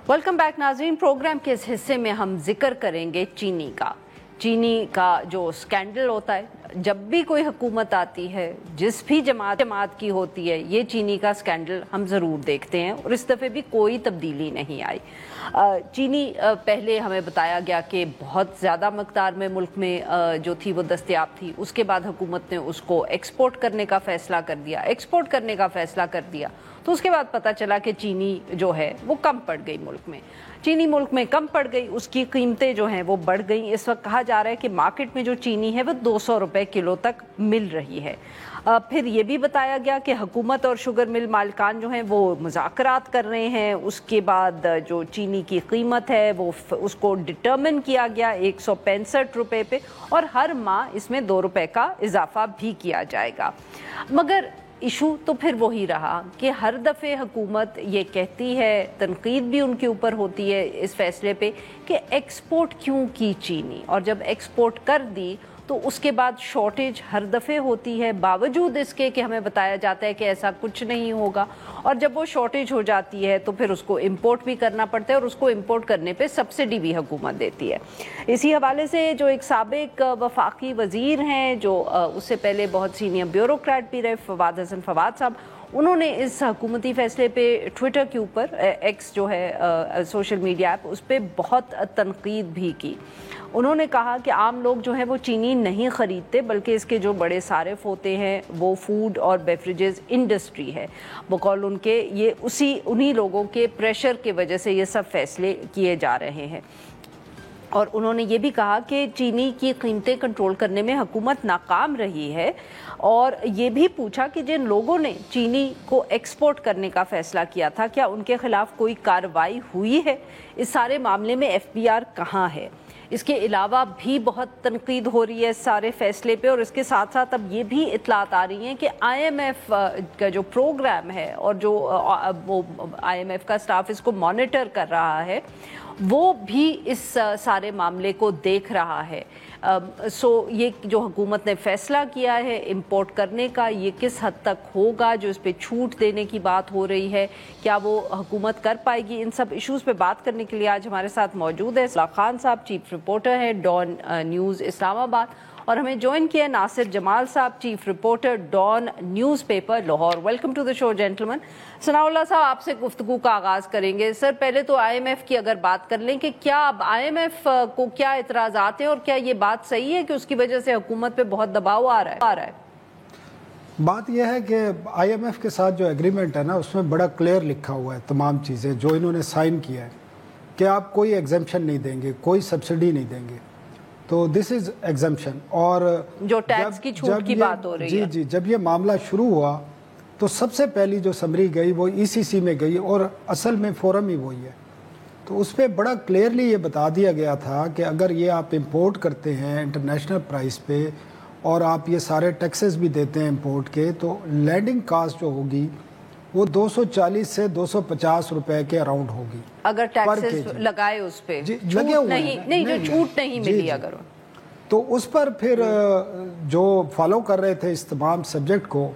Welcome back नाज़रीन। Programme के इस हिस्से में हम जिक्र करेंगे चीनी का। चीनी का जो स्कैंडल होता है, जब भी कोई हुकूमत आती है, जिस भी जमात की होती है, ये चीनी का स्कैंडल हम ज़रूर देखते हैं और इस दफ़े भी कोई तब्दीली नहीं आई। चीनी पहले हमें बताया गया कि बहुत ज़्यादा मकदार में मुल्क में जो थी वो दस्तयाब थी। उसके बाद हुकूमत ने उसको एक्सपोर्ट करने का फ़ैसला कर दिया। तो उसके बाद पता चला कि चीनी जो है वो कम पड़ गई मुल्क में कम पड़ गई, उसकी कीमतें जो हैं वो बढ़ गई। इस वक्त कहा जा रहा है कि मार्केट में जो चीनी है वो 200 रुपए किलो तक मिल रही है। फिर ये भी बताया गया कि हुकूमत और शुगर मिल मालिकान जो हैं वो मुज़ाकरात कर रहे हैं। उसके बाद जो चीनी की कीमत है वो उसको डिटर्मिन किया गया 165 रुपये पे, और हर माह इसमें 2 रुपये का इजाफा भी किया जाएगा। मगर इशू तो फिर वही रहा कि हर दफ़े हुकूमत ये कहती है, तनकीद भी उनके ऊपर होती है इस फैसले पे कि एक्सपोर्ट क्यों की चीनी, और जब एक्सपोर्ट कर दी तो उसके बाद शॉर्टेज हर दफ़े होती है, बावजूद इसके कि हमें बताया जाता है कि ऐसा कुछ नहीं होगा। और जब वो शॉर्टेज हो जाती है तो फिर उसको इंपोर्ट भी करना पड़ता है, और उसको इंपोर्ट करने पे सब्सिडी भी हुकूमत देती है। इसी हवाले से जो एक साबिक वफाकी वज़ीर हैं, जो उससे पहले बहुत सीनियर ब्यूरोक्रेट भी रहे, फवाद हसन फवाद साहब, उन्होंने इस हुकूमती फ़ैसले पे ट्विटर के ऊपर, एक्स जो है सोशल मीडिया ऐप, उस पर बहुत तनकीद भी की। उन्होंने कहा कि आम लोग जो हैं वो चीनी नहीं ख़रीदते, बल्कि इसके जो बड़े सारिफ होते हैं वो फूड और बेवरेजेस इंडस्ट्री है। बकौल उनके ये उन्हीं लोगों के प्रेशर की वजह से ये सब फैसले किए जा रहे हैं। और उन्होंने ये भी कहा कि चीनी की कीमतें कंट्रोल करने में हुकूमत नाकाम रही है, और ये भी पूछा कि जिन लोगों ने चीनी को एक्सपोर्ट करने का फ़ैसला किया था, क्या उनके ख़िलाफ़ कोई कार्रवाई हुई है? इस सारे मामले में FBR कहाँ है? इसके अलावा भी बहुत तनकीद हो रही है इस सारे फैसले पे, और इसके साथ साथ अब ये भी इतलात आ रही हैं कि IMF का जो प्रोग्राम है और जो वो IMF का स्टाफ इसको मॉनिटर कर रहा है, वो भी इस सारे मामले को देख रहा है। ये जो हुकूमत ने फ़ैसला किया है इंपोर्ट करने का, ये किस हद तक होगा? जो इस पे छूट देने की बात हो रही है, क्या वो हुकूमत कर पाएगी? इन सब इश्यूज़ पे बात करने के लिए आज हमारे साथ मौजूद है सलाह खान साहब, चीफ रिपोर्टर है डॉन न्यूज़ इस्लामाबाद, और हमें ज्वाइन किया नासिर जमाल साहब, chief reporter Dawn newspaper Lahore. Welcome to the show gentleman. Sanaullah साहब, आपसे गुफ्तगू का आगाज़ करेंगे। सर, पहले तो IMF की अगर बात कर लें कि क्या अब IMF को क्या एतराज़ात हैं, और क्या ये बात सही है कि उसकी वजह से हुकूमत पे बहुत दबाव आ रहा है? बात यह है कि IMF के साथ जो एग्रीमेंट है ना, उसमें बड़ा क्लियर लिखा हुआ है तमाम चीज़ें जो इन्होंने साइन किया है कि आप कोई एग्जेम्पशन नहीं देंगे, कोई सब्सिडी नहीं देंगे। तो दिस इज़ एग्जम्पशन। और जो टैक्स की छूट की बात हो रही है, जी, जब ये मामला शुरू हुआ तो सबसे पहली जो समरी गई वो ECC में गई, और असल में फोरम ही वही है। तो उस पर बड़ा क्लियरली ये बता दिया गया था कि अगर ये आप इंपोर्ट करते हैं इंटरनेशनल प्राइस पे, और आप ये सारे टैक्सेस भी देते हैं इंपोर्ट के, तो लैंडिंग कास्ट जो होगी वो 240 से 250 रुपए के अराउंड होगी अगर टैक्सेस लगाए उस पे। लगे हुए नहीं, जो छूट नहीं मिली अगर। तो उस पर फिर जो फॉलो कर रहे थे इस तमाम सब्जेक्ट को,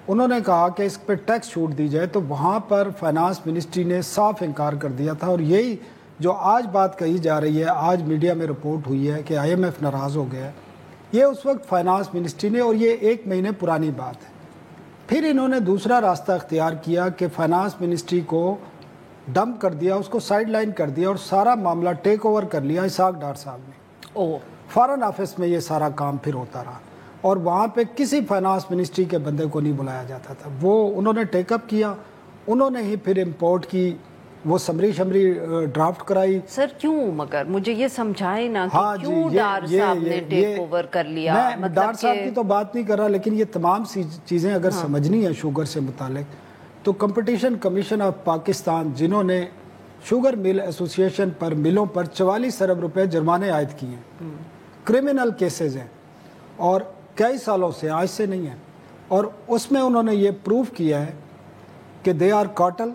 उन्होंने कहा कि इस पर टैक्स छूट दी जाए। तो वहाँ पर फाइनेंस मिनिस्ट्री ने साफ इनकार कर दिया था, और यही जो आज बात कही जा रही है, आज मीडिया में रिपोर्ट हुई है कि IMF नाराज़ हो गया है, ये उस वक्त फाइनेंस मिनिस्ट्री ने, और ये 1 महीने पुरानी बात है। फिर इन्होंने दूसरा रास्ता अख्तियार किया कि फाइनेंस मिनिस्ट्री को डंप कर दिया, उसको साइड लाइन कर दिया, और सारा मामला टेक ओवर कर लिया इसाक डार साहब ने। फॉरेन ऑफिस में ये सारा काम फिर होता रहा, और वहाँ पे किसी फाइनेंस मिनिस्ट्री के बंदे को नहीं बुलाया जाता था। वो उन्होंने टेकअप किया, उन्होंने ही फिर इंपोर्ट की वो समरी ड्राफ्ट कराई। सर क्यों, मगर मुझे ये समझाए ना कि क्यों डार साहब ने टेक ओवर कर लिया? मैं डार साहब की तो बात नहीं कर रहा, लेकिन ये तमाम चीज़ें अगर समझनी है शुगर से मुतालिक, तो कंपटीशन कमीशन ऑफ पाकिस्तान, जिन्होंने शुगर मिल एसोसिएशन पर, मिलों पर 44 अरब रुपए जुर्माने आयद किए हैं, क्रिमिनल केसेस हैं, और कई सालों से, आज से नहीं है, और उसमें उन्होंने ये प्रूव किया है कि दे आर कार्टेल,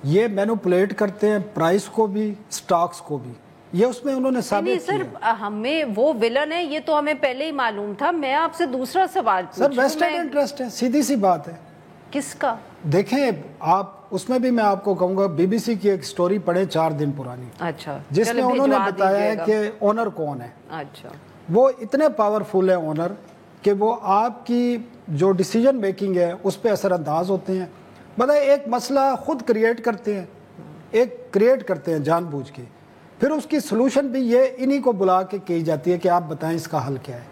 ये मैनिपुलेट करते हैं प्राइस को भी, स्टॉक्स को भी। ये उसमें उन्होंने साबित किया। सर, हमें वो विलन है ये तो हमें पहले ही मालूम था। मैं आपसे दूसरा सवाल सर, वेस्टेड इंटरेस्ट है, सीधी सी बात है। کس کا؟ دیکھیں آپ اس میں بھی میں آپ کو کہوں گا بی بی سی کی ایک سٹوری پڑھے 4 دن پرانی, اچھا, جس میں انہوں نے بتایا ہے کہ اونر کون ہے. اچھا, وہ اتنے پاورفل ہے اونر کہ وہ آپ کی جو ڈیسیجن میکنگ ہے اس پہ اثر انداز ہوتے ہیں. مطلب ایک مسئلہ خود کریٹ کرتے ہیں جان بوجھ کے, پھر اس کی سلوشن بھی یہ انہی کو بلا کے کی جاتی ہے کہ آپ بتائیں اس کا حل کیا ہے,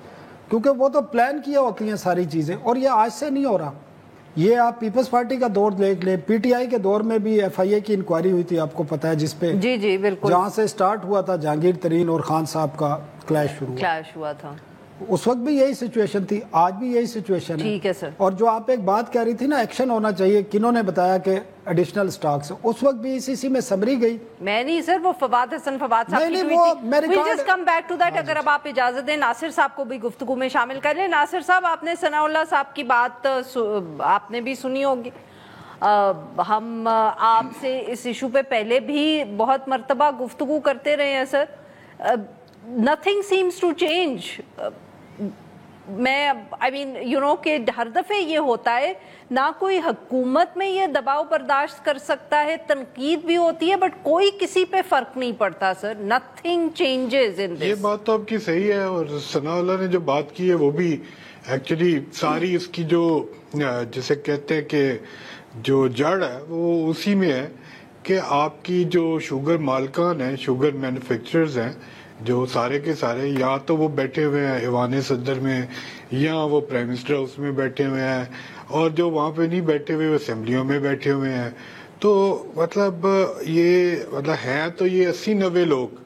کیونکہ وہ تو پلان کیا ہوتی ہیں ساری چیزیں. اور یہ آج سے نہیں ہو رہا, یہ آپ پیپلز پارٹی کا دور دیکھ لیں, پی ٹی آئی کے دور میں بھی ایف آئی اے کی انکوائری ہوئی تھی, آپ کو پتہ ہے, جس پہ جی بالکل, جہاں سے سٹارٹ ہوا تھا جہانگیر ترین اور خان صاحب کا کلیش ہوا تھا. اس وقت بھی یہی سچویشن تھی, آج بھی یہی سچویشن ہے. ٹھیک ہے سر. اور جو آپ ایک بات کہہ رہی تھی نا, ایکشن ہونا چاہیے, کنہوں نے بتایا کہ ایڈیشنل سٹاکس, اس وقت بھی سی میں سمری گئی. میں نہیں سر, وہ فواد حسن فواد صاحب کی ٹویٹ تھی. We'll just come back to that. اگر اب آپ اجازت دیں ناصر صاحب کو بھی گفتگو میں شامل کر لیں. ناصر صاحب, آپ نے ثناء اللہ صاحب کی بات آپ نے بھی سنی ہوگی. ہم آپ سے اس ایشو پہ پہلے بھی بہت مرتبہ گفتگو کرتے رہے ہیں سر. Nothing seems to change. میں کہ ہر دفعہ یہ ہوتا ہے, نہ کوئی حکومت میں یہ دباؤ برداشت کر سکتا ہے, تنقید بھی ہوتی ہے, بٹ کوئی کسی پہ فرق نہیں پڑتا سر. Nothing changes in this. یہ بات تو آپ کی صحیح ہے, اور ثناء اللہ نے جو بات کی ہے وہ بھی ایکچولی ساری اس کی جو جسے کہتے ہیں کہ جو جڑ ہے وہ اسی میں ہے کہ آپ کی جو شوگر مالکان ہیں, شوگر مینوفیکچررز ہیں, جو سارے کے سارے یا تو وہ بیٹھے ہوئے ہیں ایوان صدر میں, یا وہ پرائم منسٹر ہاؤس میں بیٹھے ہوئے ہیں, اور جو وہاں پہ نہیں بیٹھے ہوئے وہ اسمبلیوں میں بیٹھے ہوئے ہیں. تو مطلب ہیں تو یہ 80-90 لوگ,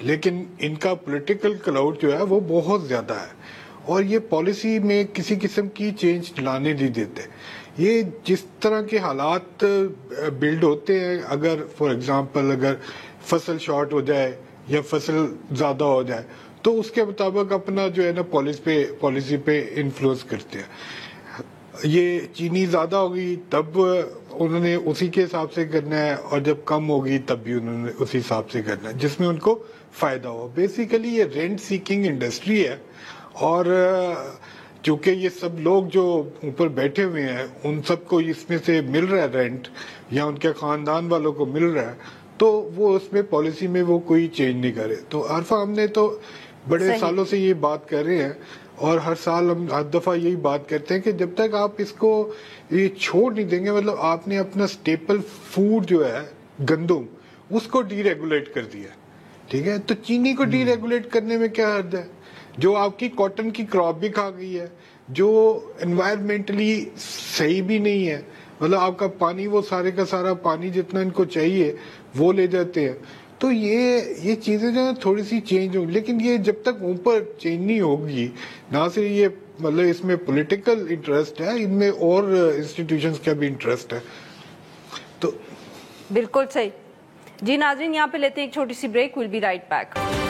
لیکن ان کا پولیٹیکل کلاؤڈ جو ہے وہ بہت زیادہ ہے, اور یہ پالیسی میں کسی قسم کی چینج لانے نہیں دیتے. یہ جس طرح کے حالات بلڈ ہوتے ہیں, اگر فار ایگزامپل اگر فصل شارٹ ہو جائے یا فصل زیادہ ہو جائے تو اس کے مطابق اپنا جو ہے نا پالیسی پہ انفلوئنس کرتے ہیں. یہ چینی زیادہ ہوگی تب انہوں نے اسی کے حساب سے کرنا ہے, اور جب کم ہوگی تب بھی انہوں نے اسی حساب سے کرنا ہے جس میں ان کو فائدہ ہو. بیسیکلی یہ رینٹ سیکنگ انڈسٹری ہے, اور چونکہ یہ سب لوگ جو اوپر بیٹھے ہوئے ہیں ان سب کو اس میں سے مل رہا ہے رینٹ, یا ان کے خاندان والوں کو مل رہا ہے, تو وہ اس میں پالیسی میں وہ کوئی چینج نہیں کرے. تو عرفہ ہم نے تو بڑے سالوں سے یہ بات کر رہے ہیں, اور ہر سال ہم ہر دفعہ یہی بات کرتے ہیں کہ جب تک آپ اس کو یہ چھوڑ نہیں دیں گے, مطلب آپ نے اپنا سٹیپل فوڈ جو ہے گندم اس کو ڈی ریگولیٹ کر دیا, ٹھیک ہے, تو چینی کو ڈی ریگولیٹ کرنے میں کیا حرج ہے, جو آپ کی کاٹن کی کراپ بھی کھا گئی ہے, جو انوائرمنٹلی صحیح بھی نہیں ہے, مطلب آپ کا پانی وہ سارے کا سارا پانی جتنا ان کو چاہیے وہ لے جاتے ہیں. تو یہ چیزیں جو ہیں تھوڑی سی چینج ہوں, لیکن یہ جب تک اوپر چینج نہیں ہوگی, نہ صرف یہ مطلب اس میں پولیٹیکل انٹرسٹ ہے, ان میں اور انسٹیٹیوشنز کا بھی انٹرسٹ ہے. تو بالکل صحیح. جی ناظرین, یہاں پہ لیتے ہیں ایک چھوٹی سی break. We'll be right back.